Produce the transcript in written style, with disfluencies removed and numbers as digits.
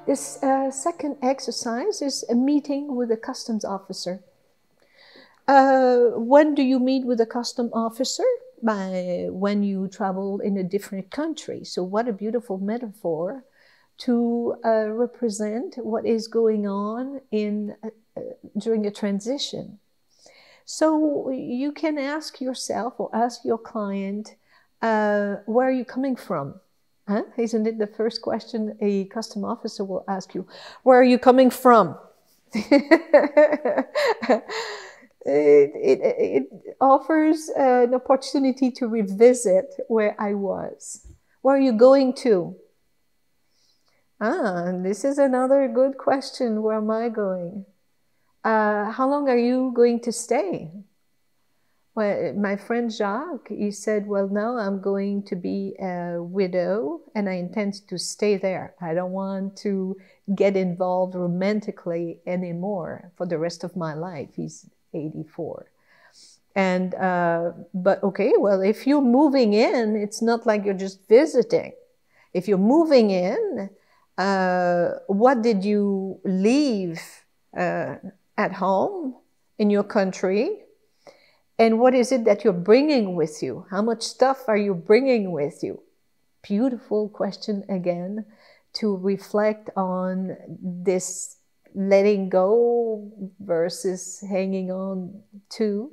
This second exercise is a meeting with a customs officer. When do you meet with a customs officer? When you travel in a different country. So what a beautiful metaphor to represent what is going on during a transition. So you can ask yourself or ask your client, where are you coming from? Huh? Isn't it the first question a custom officer will ask you? Where are you coming from? It offers an opportunity to revisit where I was. Where are you going to? This is another good question. Where am I going? How long are you going to stay? Well, my friend Jacques, he said, well, now I'm going to be a widow and I intend to stay there. I don't want to get involved romantically anymore for the rest of my life. He's 84. And, but okay, well, if you're moving in, it's not like you're just visiting. If you're moving in, what did you leave at home in your country? And what is it that you're bringing with you? How much stuff are you bringing with you? Beautiful question again, to reflect on this letting go versus hanging on to.